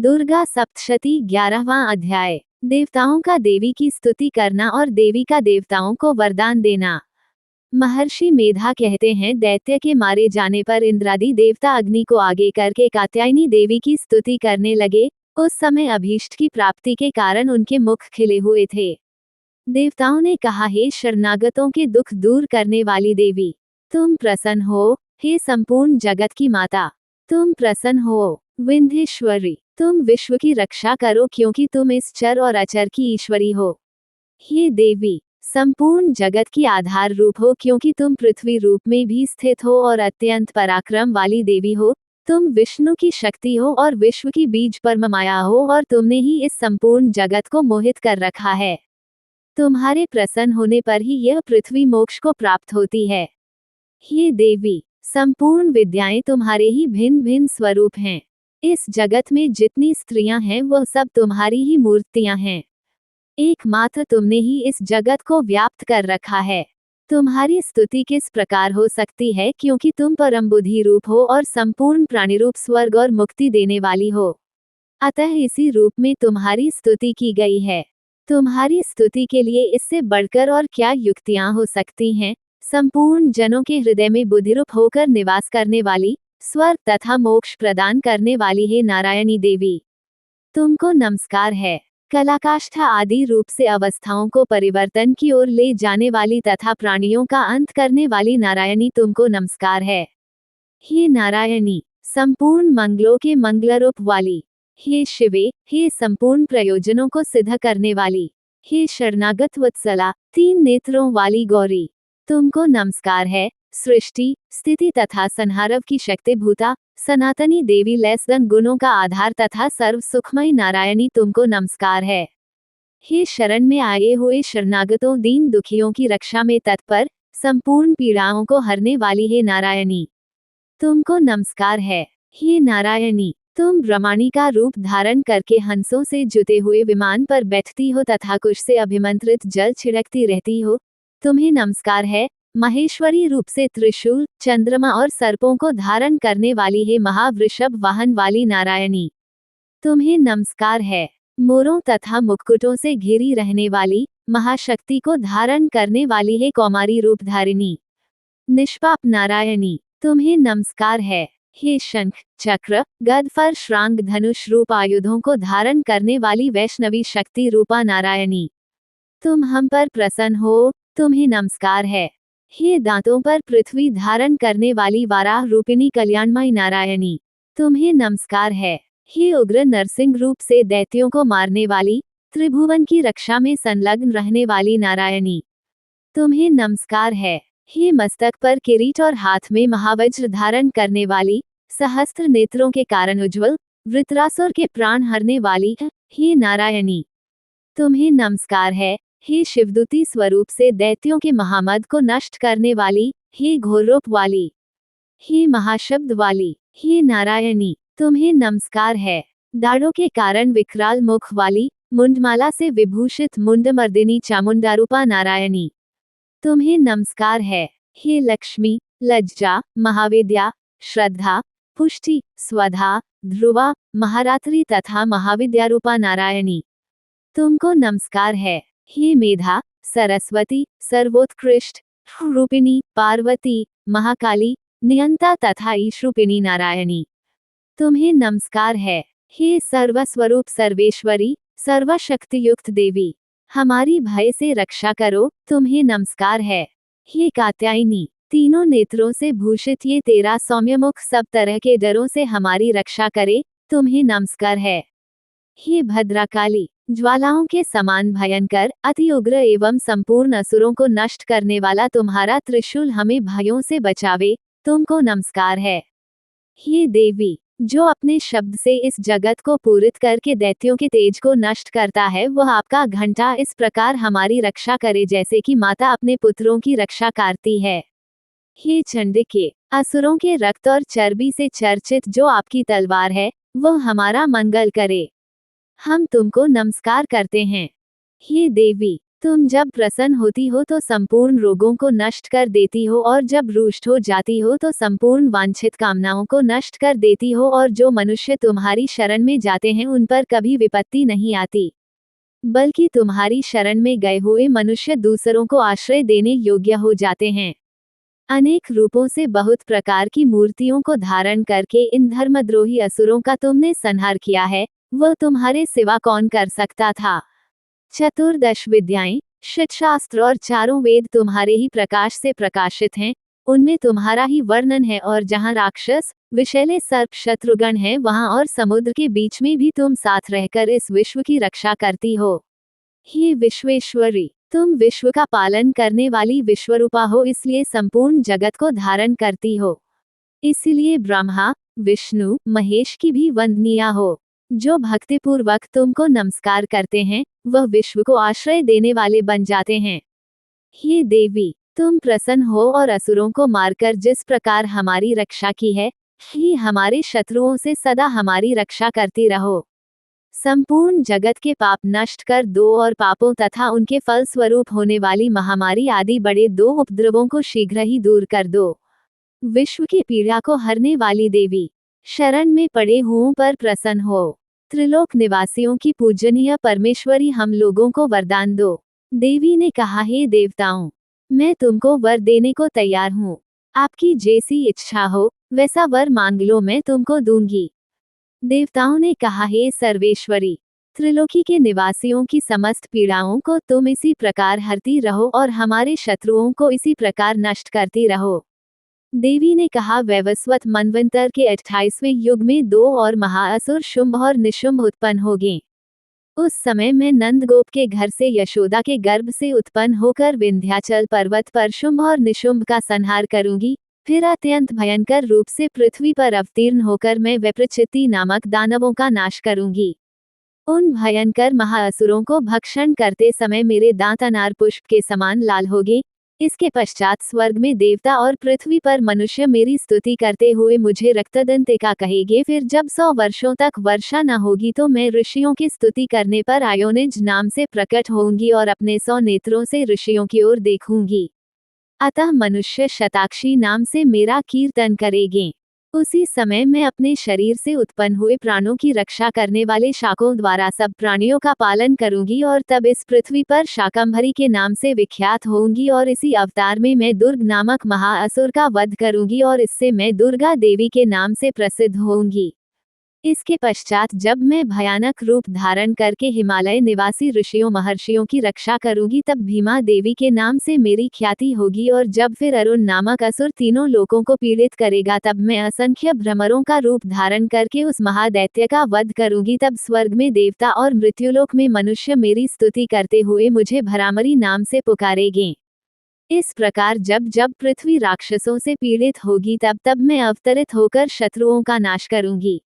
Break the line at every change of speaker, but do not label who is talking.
दुर्गा सप्तशती 11वां अध्याय। देवताओं का देवी की स्तुति करना और देवी का देवताओं को वरदान देना। महर्षि मेधा कहते हैं, दैत्य के मारे जाने पर इंद्रादि देवता अग्नि को आगे करके कात्यायनी देवी की स्तुति करने लगे। उस समय अभीष्ट की प्राप्ति के कारण उनके मुख खिले हुए थे। देवताओं ने कहा, हे शरणागतों के दुख दूर करने वाली देवी, तुम प्रसन्न हो। हे संपूर्ण जगत की माता, तुम प्रसन्न हो। विंध्येश्वरी, तुम विश्व की रक्षा करो, क्योंकि तुम इस चर और अचर की ईश्वरी हो। हे देवी, संपूर्ण जगत की आधार रूप हो, क्योंकि तुम पृथ्वी रूप में भी स्थित हो और अत्यंत पराक्रम वाली देवी हो। तुम विष्णु की शक्ति हो और विश्व की बीज परम माया हो, और तुमने ही इस संपूर्ण जगत को मोहित कर रखा है। तुम्हारे प्रसन्न होने पर ही यह पृथ्वी मोक्ष को प्राप्त होती है। हे देवी, संपूर्ण विद्याएं तुम्हारे ही भिन्न भिन्न स्वरूप हैं। इस जगत में जितनी स्त्रियां हैं वह सब तुम्हारी ही मूर्तियां हैं। एकमात्र तुमने ही इस जगत को व्याप्त कर रखा है। तुम्हारी स्तुति किस प्रकार हो सकती है, क्योंकि तुम परम बुद्धि रूप हो और संपूर्ण प्राणी रूप स्वर्ग और मुक्ति देने वाली हो। अतः इसी रूप में तुम्हारी स्तुति की गई है। तुम्हारी स्तुति के लिए इससे बढ़कर और क्या युक्तियां हो सकती हैं। संपूर्ण जनों के हृदय में बुद्धिरूप होकर निवास करने वाली, स्वर्ग तथा मोक्ष प्रदान करने वाली है नारायणी देवी, तुमको नमस्कार है। कलाकाष्ठा आदि रूप से अवस्थाओं को परिवर्तन की ओर ले जाने वाली तथा प्राणियों का अंत करने वाली नारायणी, तुमको नमस्कार है। हे नारायणी, संपूर्ण मंगलों के मंगलरूप वाली, हे शिवे, हे संपूर्ण प्रयोजनों को सिद्ध करने वाली, हे शरणागत वत्सला, 3 नेत्रों वाली गौरी, तुमको नमस्कार है। सृष्टि, स्थिति तथा संहारव की शक्ति भूता, सनातनी देवी, लैसदन गुणों का आधार तथा सर्व सुखमयी नारायणी, तुमको नमस्कार है। हे शरण में आए हुए शरणागतों, दीन दुखियों की रक्षा में तत्पर, संपूर्ण पीड़ाओं को हरने वाली है नारायणी, तुमको नमस्कार है। हे नारायणी, तुम ब्रह्माणी का रूप धारण करके हंसों से जुते हुए विमान पर बैठती हो तथा कुश से अभिमंत्रित जल छिड़कती रहती हो, तुम्हें नमस्कार है। महेश्वरी रूप से त्रिशूल, चंद्रमा और सर्पों को धारण करने वाली है महावृषभ वाहन वाली नारायणी, तुम्हें नमस्कार है। मोरों तथा मुकुटों से घिरी रहने वाली, महाशक्ति को धारण करने वाली है कौमारी रूप धारिणी, निष्पाप नारायणी, तुम्हें नमस्कार है। हे शंख, चक्र, गद, श्रांग, धनुष रूप आयुधों को धारण करने वाली वैष्णवी शक्ति रूपा नारायणी, तुम हम पर प्रसन्न हो, तुम्हें नमस्कार है। हे दांतों पर पृथ्वी धारण करने वाली वाराह रूपिणी कल्याणमयी नारायणी, तुम्हें नमस्कार है। हे उग्र नरसिंह रूप से दैत्यों को मारने वाली, त्रिभुवन की रक्षा में संलग्न रहने वाली नारायणी, तुम्हें नमस्कार है। हे मस्तक पर किरीट और हाथ में महावज्र धारण करने वाली, सहस्त्र नेत्रों के कारण उज्ज्वल, वृत्रासुर के प्राण हरने वाली, हे नारायणी, तुम्हें नमस्कार है। हे शिवदूती स्वरूप से दैत्यों के महामद को नष्ट करने वाली, हे घोररूप वाली, हे महाशब्द वाली, हे नारायणी, तुम्हें नमस्कार है। दाढ़ों के कारण विकराल मुख वाली, मुंडमाला से विभूषित मुंडमर्दिनी चामुंडारूपा नारायणी, तुम्हें नमस्कार है। हे लक्ष्मी, लज्जा, महाविद्या, श्रद्धा, पुष्टि, स्वधा, ध्रुवा, महारात्रि तथा महाविद्यारूपा नारायणी, तुमको नमस्कार है। हे मेधा, सरस्वती, सर्वोत्कृष्ट रूपिणी, पार्वती, महाकाली, नियंता तथा ईशरूपिणी नारायणी, तुम्हें नमस्कार है। हे सर्वस्वरूप सर्वेश्वरी, सर्वशक्तियुक्त देवी, हमारी भय से रक्षा करो, तुम्हें नमस्कार है। हे कात्यायनी, तीनों नेत्रों से भूषित ये तेरा सौम्यमुख सब तरह के डरों से हमारी रक्षा करे, तुम्हें नमस्कार है। हे भद्राकाली, ज्वालाओं के समान भयंकर, अति उग्र एवं संपूर्ण असुरों को नष्ट करने वाला तुम्हारा त्रिशूल हमें भयों से बचावे, तुमको नमस्कार है। हे देवी, जो अपने शब्द से इस जगत को पूरित करके दैत्यों के तेज को नष्ट करता है, वह आपका घंटा इस प्रकार हमारी रक्षा करे जैसे कि माता अपने पुत्रों की रक्षा करती है। हे चंडिके, असुरों के रक्त और चर्बी से चर्चित जो आपकी तलवार है, वह हमारा मंगल करे, हम तुमको नमस्कार करते हैं। हे देवी, तुम जब प्रसन्न होती हो तो संपूर्ण रोगों को नष्ट कर देती हो, और जब रुष्ट हो जाती हो तो संपूर्ण वांछित कामनाओं को नष्ट कर देती हो, और जो मनुष्य तुम्हारी शरण में जाते हैं उन पर कभी विपत्ति नहीं आती, बल्कि तुम्हारी शरण में गए हुए मनुष्य दूसरों को आश्रय देने योग्य हो जाते हैं। अनेक रूपों से बहुत प्रकार की मूर्तियों को धारण करके इन धर्मद्रोही असुरों का तुमने संहार किया है, वह तुम्हारे सिवा कौन कर सकता था। चतुर्दश विद्याएं, शिक्षास्त्र और चारों वेद तुम्हारे ही प्रकाश से प्रकाशित हैं, उनमें तुम्हारा ही वर्णन है, और जहाँ राक्षस विषैले सर्प शत्रुगण हैं वहाँ और समुद्र के बीच में भी तुम साथ रहकर इस विश्व की रक्षा करती हो। हे विश्वेश्वरी, तुम विश्व का पालन करने वाली विश्वरूपा हो, इसलिए संपूर्ण जगत को धारण करती हो। इसलिए ब्रह्मा विष्णु महेश की भी वंदनीय हो। जो भक्तिपूर्वक तुमको नमस्कार करते हैं वह विश्व को आश्रय देने वाले बन जाते हैं। हे देवी, तुम प्रसन्न हो और असुरों को मारकर जिस प्रकार हमारी रक्षा की है, ही हमारे शत्रुओं से सदा हमारी रक्षा करती रहो। संपूर्ण जगत के पाप नष्ट कर दो और पापों तथा उनके फल स्वरूप होने वाली महामारी आदि बड़े दो उपद्रवों को शीघ्र ही दूर कर दो। विश्व की पीड़ा को हरने वाली देवी, शरण में पड़े हुओं पर प्रसन्न हो। त्रिलोक निवासियों की पूजनीय परमेश्वरी, हम लोगों को वरदान दो। देवी ने कहा, हे देवताओं, मैं तुमको वर देने को तैयार हूँ। आपकी जैसी इच्छा हो वैसा वर मांग लो, मैं तुमको दूंगी। देवताओं ने कहा, हे सर्वेश्वरी, त्रिलोकी के निवासियों की समस्त पीड़ाओं को तुम इसी प्रकार हरती रहो और हमारे शत्रुओं को इसी प्रकार नष्ट करती रहो। देवी ने कहा, वैवस्वत मनवंतर के 28वें युग में दो और महाअसुर शुंभ और निशुंभ उत्पन्न होंगे। उस समय मैं नंदगोप के घर से यशोदा के गर्भ से उत्पन्न होकर विंध्याचल पर्वत पर शुंभ और निशुंभ का संहार करूंगी। फिर अत्यंत भयंकर रूप से पृथ्वी पर अवतीर्ण होकर मैं विप्रचित्ति नामक दानवों का नाश करूंगी। उन भयंकर महाअसुरों को भक्षण करते समय मेरे दांत अनार पुष्प के समान लाल होंगे। इसके पश्चात स्वर्ग में देवता और पृथ्वी पर मनुष्य मेरी स्तुति करते हुए मुझे रक्तदंतिका कहेंगे। फिर जब 100 वर्षों तक वर्षा न होगी तो मैं ऋषियों की स्तुति करने पर आयोनिज नाम से प्रकट होंगी और अपने 100 नेत्रों से ऋषियों की ओर देखूंगी। अतः मनुष्य शताक्षी नाम से मेरा कीर्तन करेंगे। उसी समय मैं अपने शरीर से उत्पन्न हुए प्राणों की रक्षा करने वाले शाकों द्वारा सब प्राणियों का पालन करूंगी, और तब इस पृथ्वी पर शाकंभरी के नाम से विख्यात होंगी, और इसी अवतार में मैं दुर्ग नामक महाअसुर का वध करूंगी, और इससे मैं दुर्गा देवी के नाम से प्रसिद्ध होंगी। इसके पश्चात जब मैं भयानक रूप धारण करके हिमालय निवासी ऋषियों महर्षियों की रक्षा करूंगी, तब भीमा देवी के नाम से मेरी ख्याति होगी, और जब फिर अरुण नामक असुर तीनों लोकों को पीड़ित करेगा, तब मैं असंख्य भ्रमरों का रूप धारण करके उस महादैत्य का वध करूंगी। तब स्वर्ग में देवता और मृत्युलोक में मनुष्य मेरी स्तुति करते हुए मुझे भरामरी नाम से पुकारेंगे। इस प्रकार जब जब पृथ्वी राक्षसों से पीड़ित होगी, तब तब मैं अवतरित होकर शत्रुओं का नाश करूंगी।